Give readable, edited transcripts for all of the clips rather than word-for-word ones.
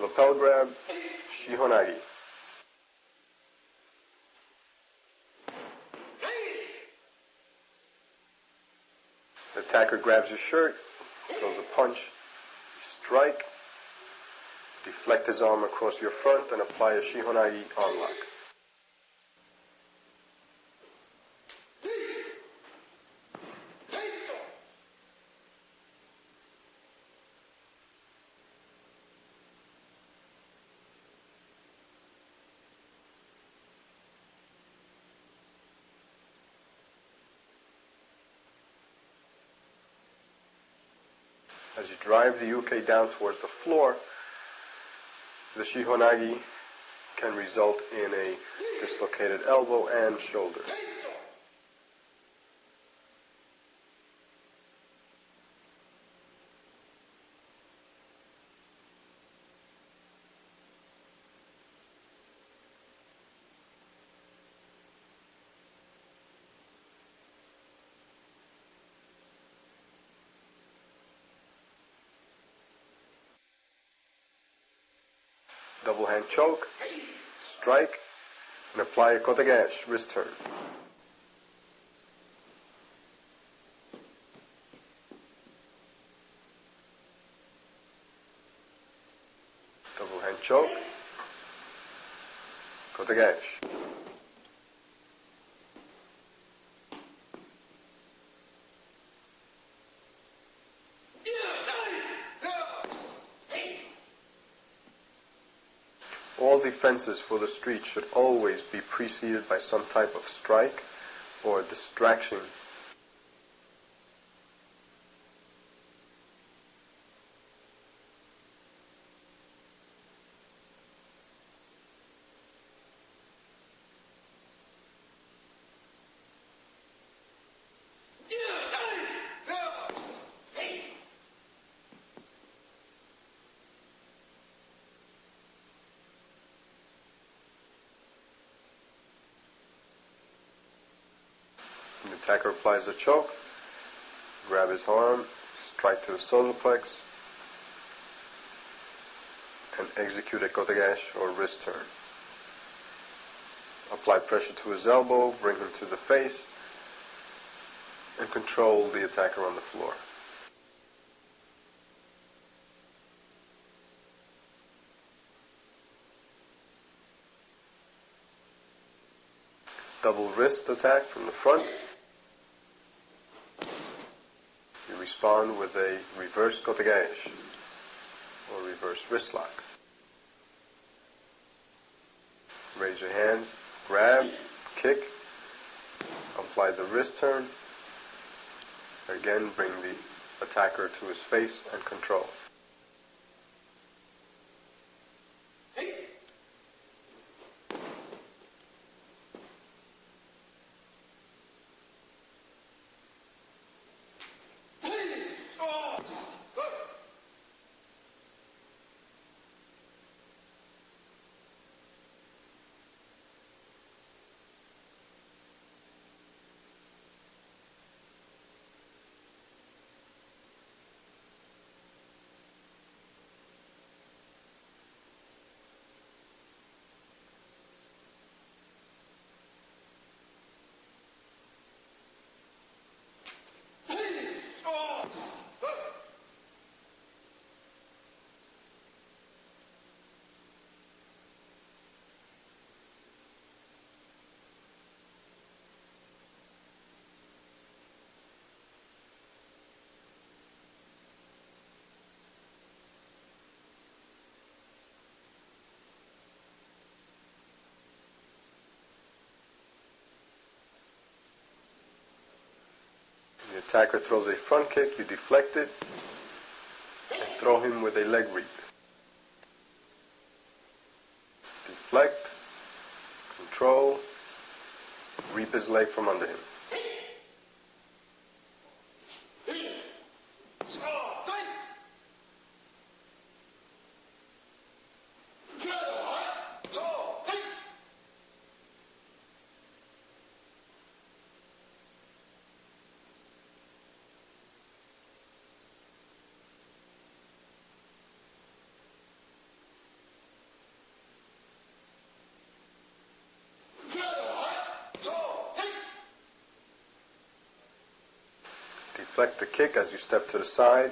Lapel grab, Shihonagi. The attacker grabs your shirt, throws a punch, strike, deflect his arm across your front, and apply a Shihonagi arm lock. As you drive the uke down towards the floor, the Shihonagi can result in a dislocated elbow and shoulder. Double hand choke, strike, and apply a kotegaeshi, wrist turn. Double hand choke, kotegaeshi. All defenses for the street should always be preceded by some type of strike or distraction. The attacker applies a choke, grab his arm, strike to the solar plex, and execute a kotegaeshi or wrist turn. Apply pressure to his elbow, bring him to the face, and control the attacker on the floor. Double wrist attack from the front. You respond with a reverse kotegaeshi or reverse wrist lock. Raise your hands, grab, kick, apply the wrist turn. Again, bring the attacker to his face and control. The attacker throws a front kick, you deflect it, and throw him with a leg reap. Deflect, control, reap his leg from under him. deflect the kick as you step to the side.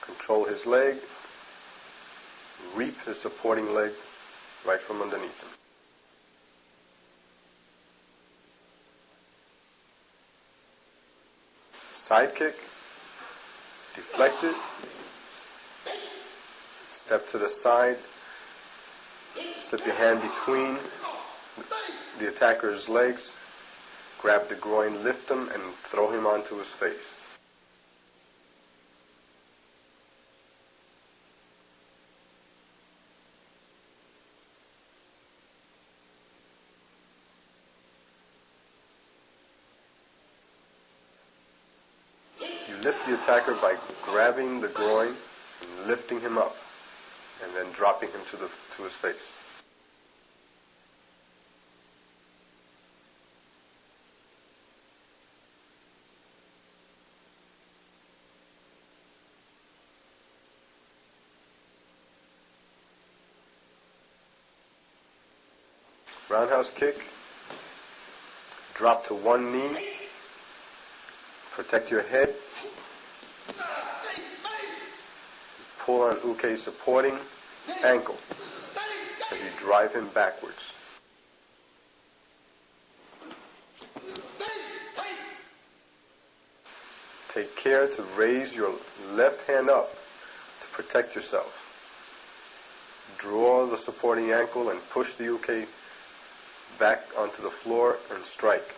Control his leg. Reap his supporting leg right from underneath him. Side kick. Deflect it. Step to the side. Slip your hand between the attacker's legs. Grab the groin, lift him, and throw him onto his face. You lift the attacker by grabbing the groin and lifting him up, and then dropping him to his face. Roundhouse kick. Drop to one knee. Protect your head. Pull on Uke's supporting ankle as you drive him backwards. Take care to raise your left hand up to protect yourself. Draw the supporting ankle and push the Uke back onto the floor and strike.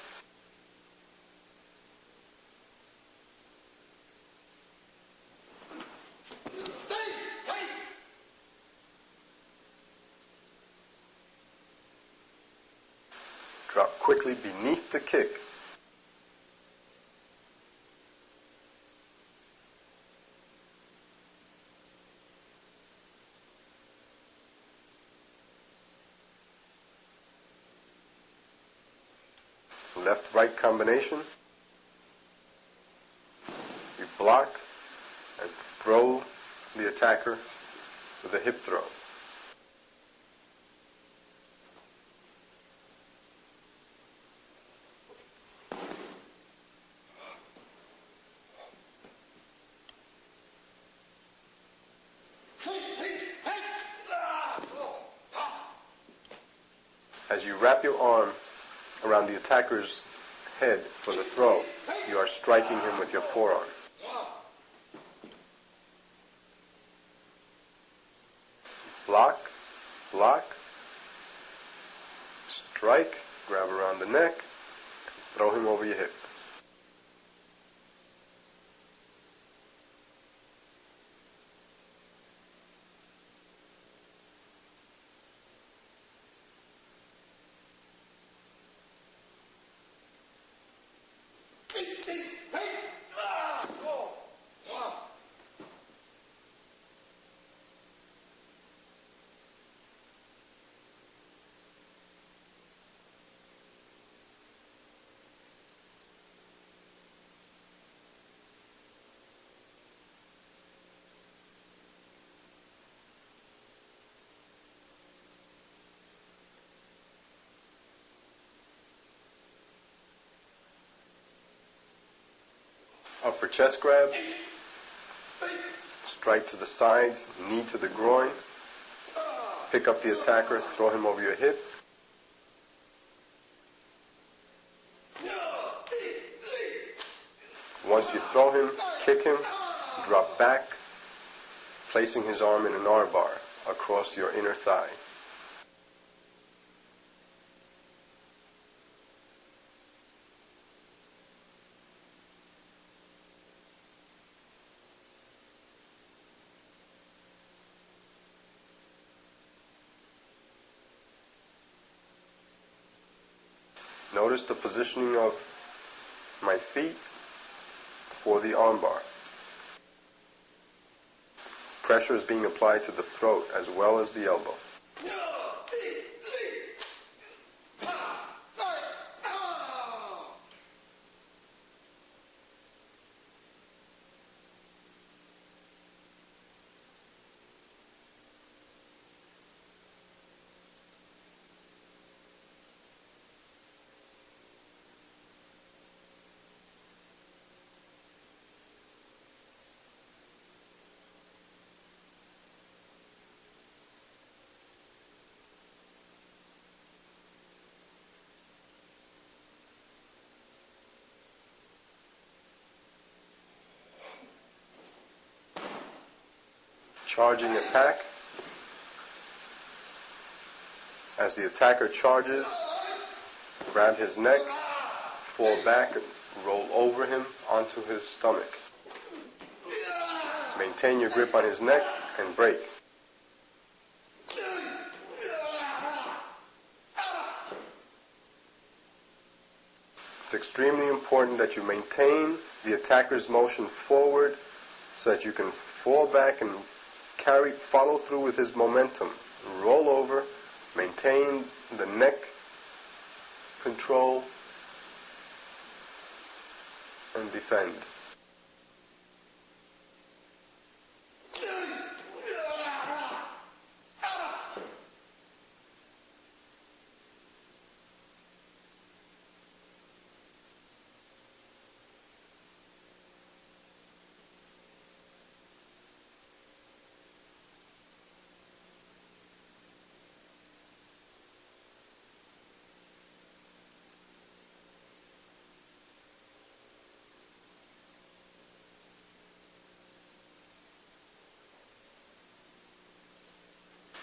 Drop quickly beneath the kick. Left-right combination. You block and throw the attacker with a hip throw. As you wrap your arm around the attacker's head for the throw, you are striking him with your forearm. Block, block, strike, grab around the neck, throw him over your hip. Upper chest grab, strike to the sides, knee to the groin, pick up the attacker, throw him over your hip. Once you throw him, kick him, drop back, placing his arm in an R-bar across your inner thigh. Notice the positioning of my feet for the armbar. Pressure is being applied to the throat as well as the elbow. charging attack. As the attacker charges, grab his neck, fall back, and roll over him onto his stomach. Maintain your grip on his neck and break. It's extremely important that you maintain the attacker's motion forward so that you can fall back and follow through with his momentum. Roll over, maintain the neck control, and defend.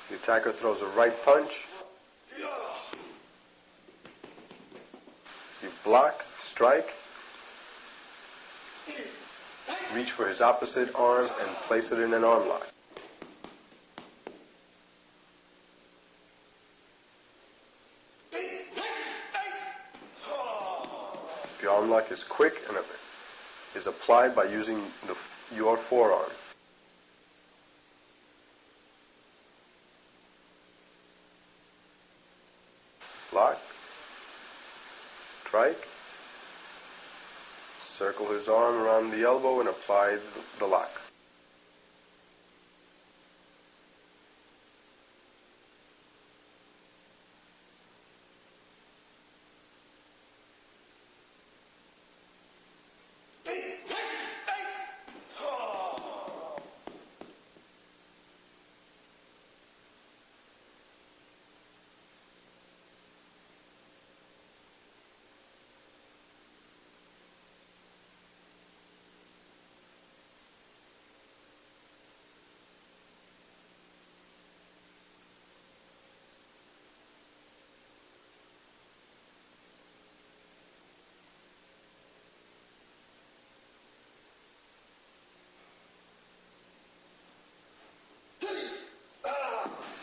The attacker throws a right punch. You block, strike, reach for his opposite arm and place it in an arm lock. The arm lock is quick and is applied by using your forearm. Lock, strike, circle his arm around the elbow and apply the lock.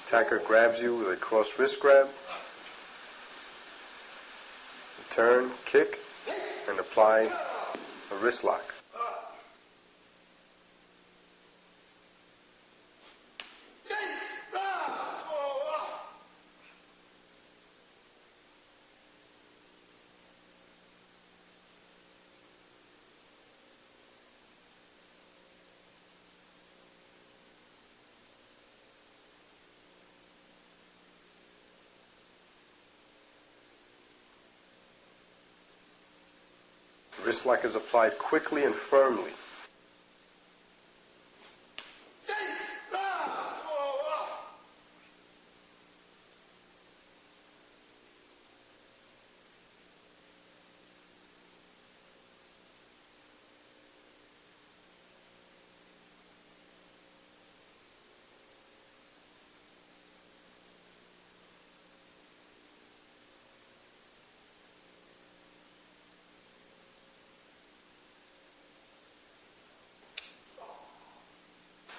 Attacker grabs you with a cross wrist grab. Turn, kick, and apply a wrist lock. Wrist lock is applied quickly and firmly.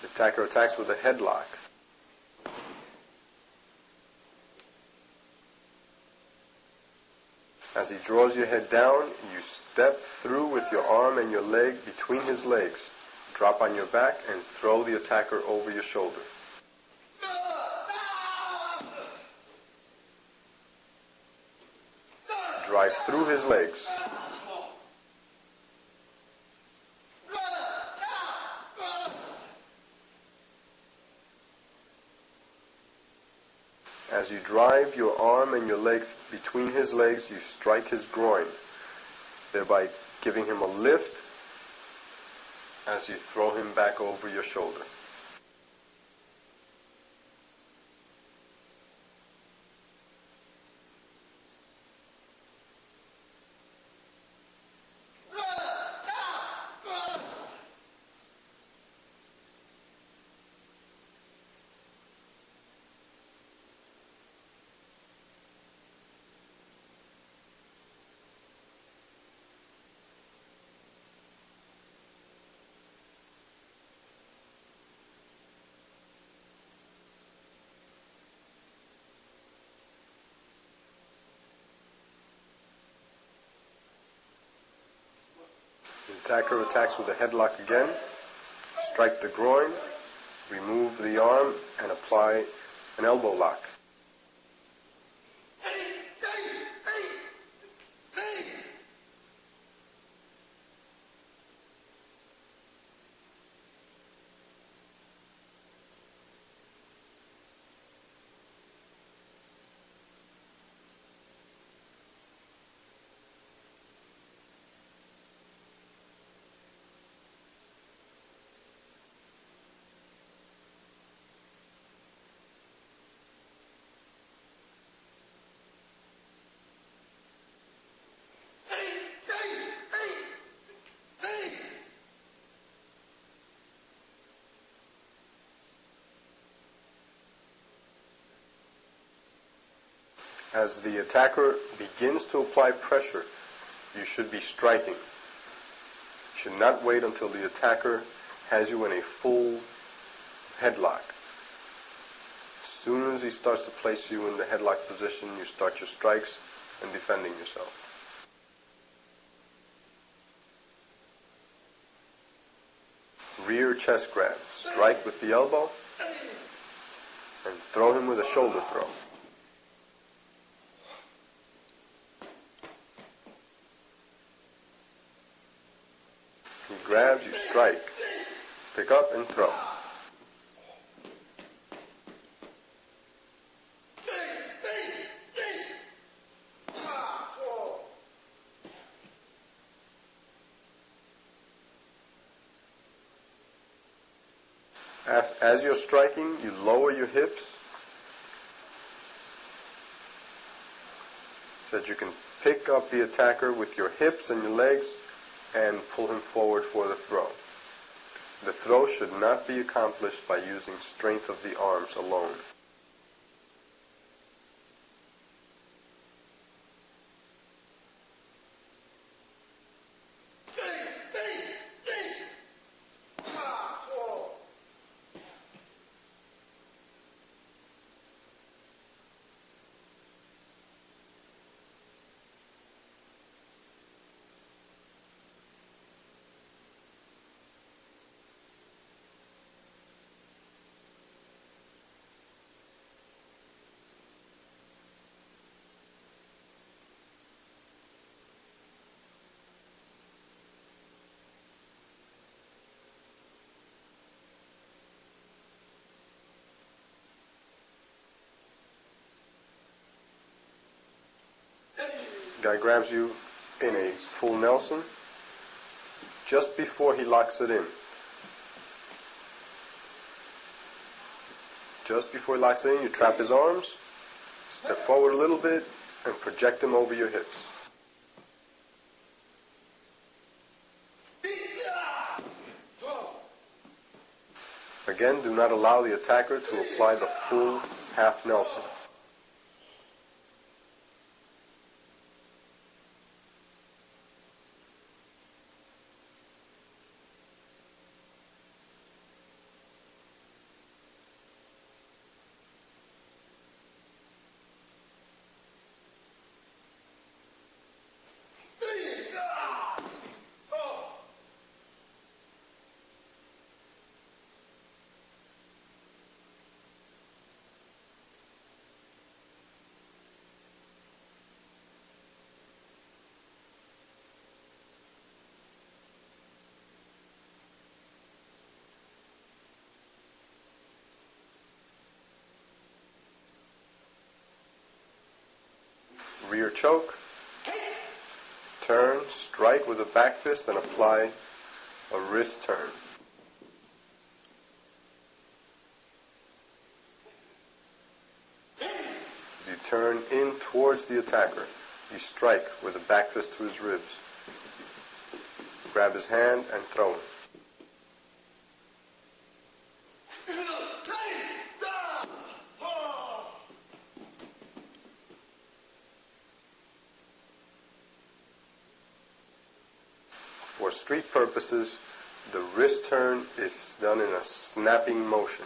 The attacker attacks with a headlock. As he draws your head down, you step through with your arm and your leg between his legs. Drop on your back and throw the attacker over your shoulder. Drive through his legs. As you drive your arm and your leg between his legs, you strike his groin, thereby giving him a lift as you throw him back over your shoulder. Attacker attacks with a headlock again. Strike the groin, remove the arm, and apply an elbow lock. As the attacker begins to apply pressure, you should be striking. You should not wait until the attacker has you in a full headlock. As soon as he starts to place you in the headlock position, you start your strikes and defending yourself. Rear chest grab. Strike with the elbow and throw him with a shoulder throw. He grabs, you strike. Pick up and throw. As you're striking, you lower your hips so that you can pick up the attacker with your hips and your legs and pull him forward for the throw. The throw should not be accomplished by using strength of the arms alone. Guy grabs you in a full Nelson just before he locks it in. Just before he locks it in, you trap his arms, step forward a little bit, and project him over your hips. Again, do not allow the attacker to apply the full half Nelson. Rear choke, turn, strike with a back fist, and apply a wrist turn. You turn in towards the attacker. You strike with a back fist to his ribs. Grab his hand and throw him. For street purposes, the wrist turn is done in a snapping motion.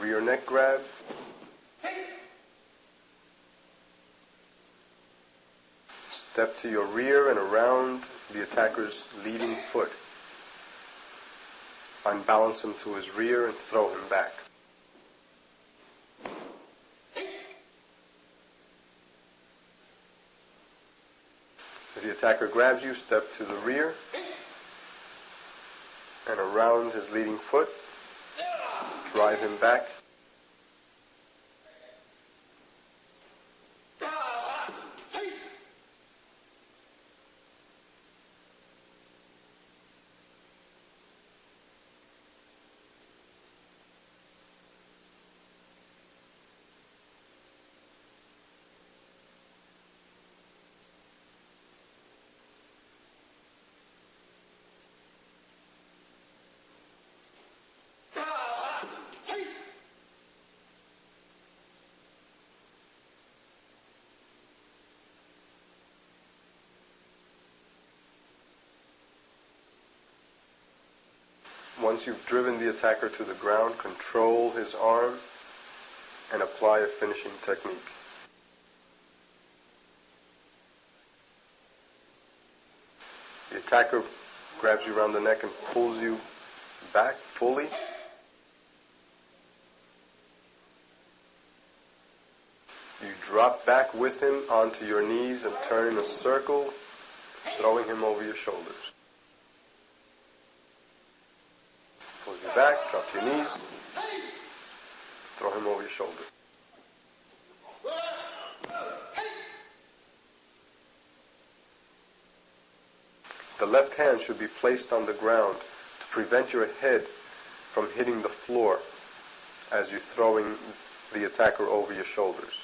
rear neck grab, step to your rear and around the attacker's leading foot. Unbalance him to his rear and throw him back. As the attacker grabs you, step to the rear and around his leading foot. Drive him back. Once you've driven the attacker to the ground, control his arm and apply a finishing technique. The attacker grabs you around the neck and pulls you back fully. You drop back with him onto your knees and turn in a circle, throwing him over your shoulders. Pulls you back, drop to your knees, throw him over your shoulder. The left hand should be placed on the ground to prevent your head from hitting the floor as you're throwing the attacker over your shoulders.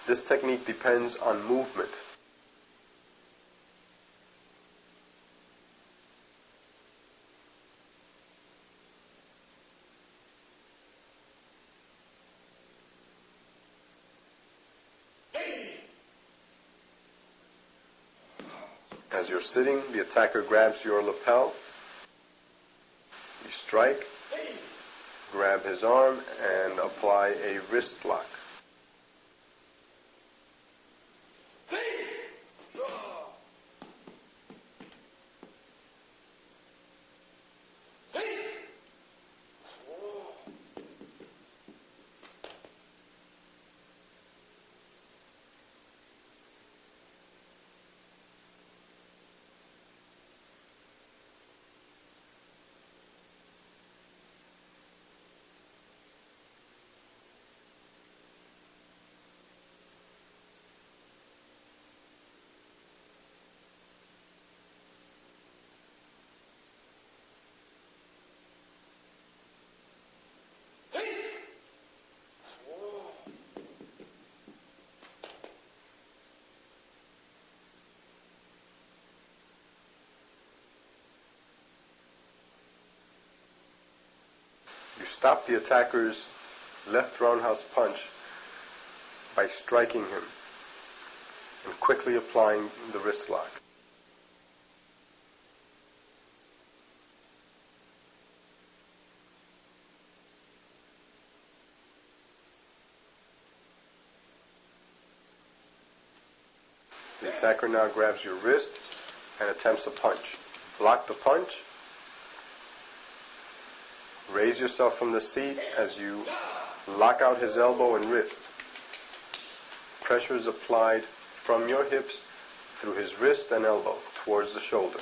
This technique depends on movement. As you're sitting, the attacker grabs your lapel. You strike, grab his arm, and apply a wrist block. You stop the attacker's left roundhouse punch by striking him and quickly applying the wrist lock. The attacker now grabs your wrist and attempts a punch. Block the punch. Raise yourself from the seat as you lock out his elbow and wrist. Pressure is applied from your hips through his wrist and elbow towards the shoulder.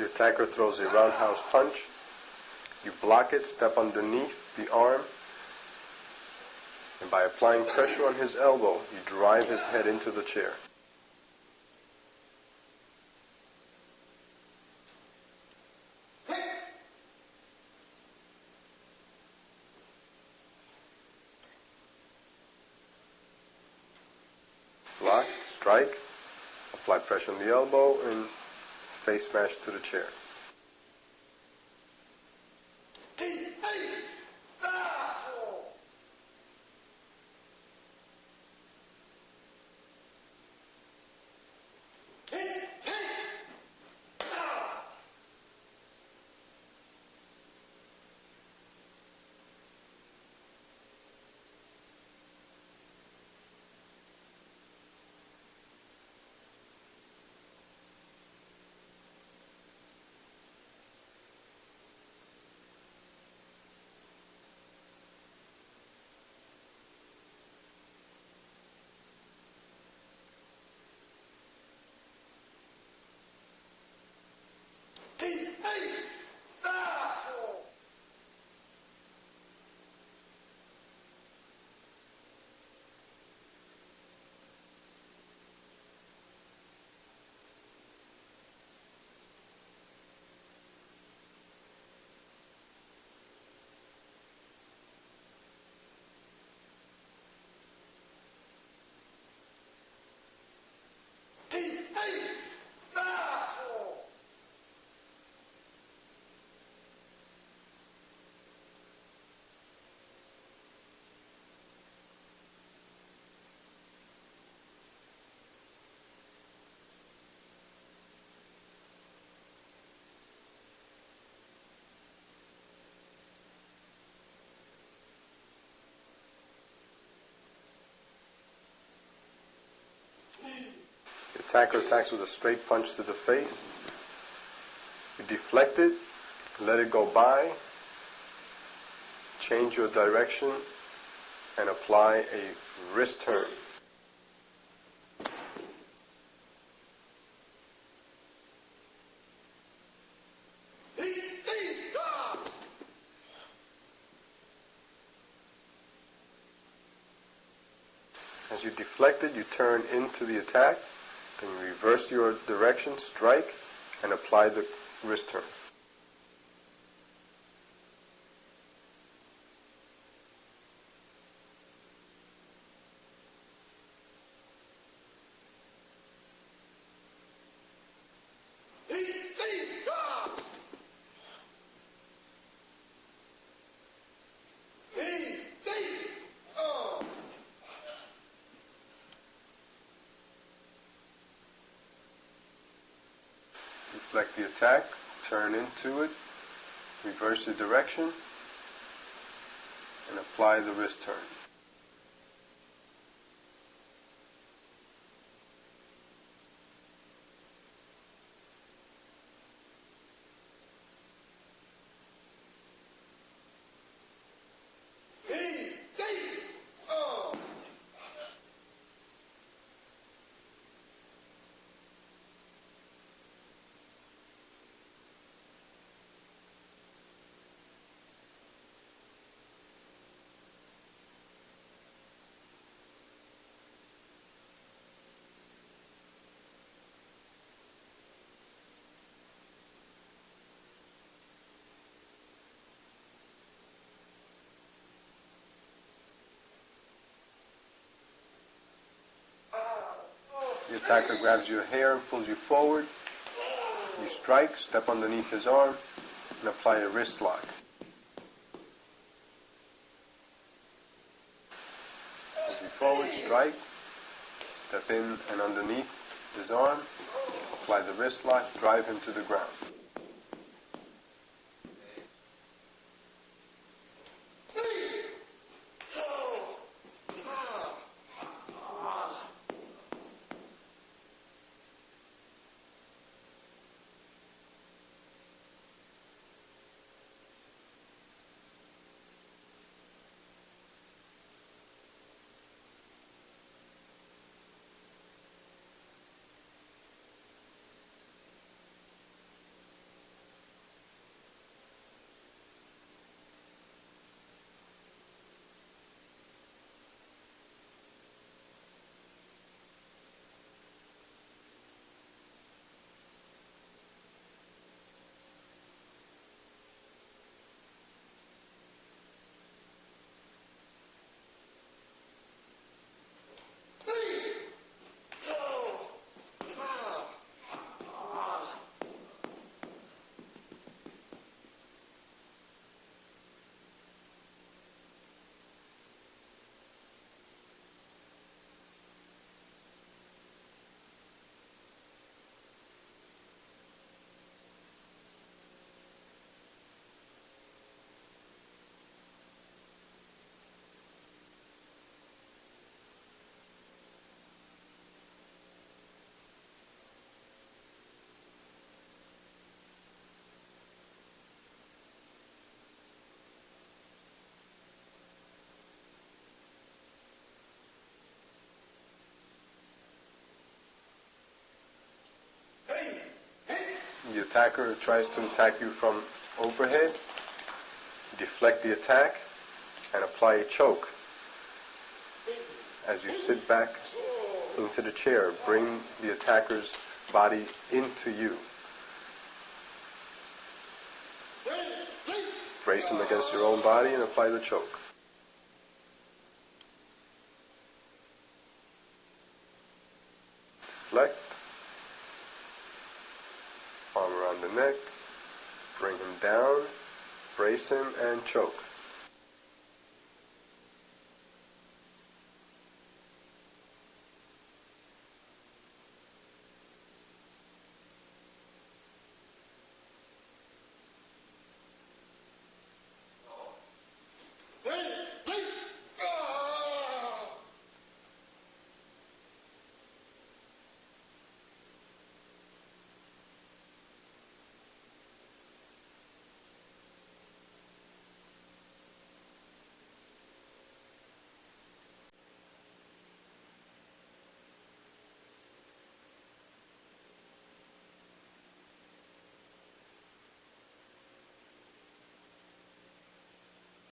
The attacker throws a roundhouse punch. You block it, step underneath the arm, and by applying pressure on his elbow, you drive his head into the chair. Block, strike, apply pressure on the elbow, and face smash to the chair. The attacker attacks with a straight punch to the face. You deflect it, let it go by, change your direction, and apply a wrist turn. As you deflect it, you turn into the attack, then you reverse your direction, strike, and apply the wrist turn. Deflect the attack, turn into it, reverse the direction, and apply the wrist turn. The attacker grabs your hair and pulls you forward. You strike, step underneath his arm, and apply a wrist lock. Pull you forward, strike, step in and underneath his arm, apply the wrist lock, drive him to the ground. the attacker tries to attack you from overhead, deflect the attack and apply a choke. As you sit back into the chair, bring the attacker's body into you. Brace him against your own body and apply the choke. Deflect. Arm around the neck. Bring him down. Brace him and choke.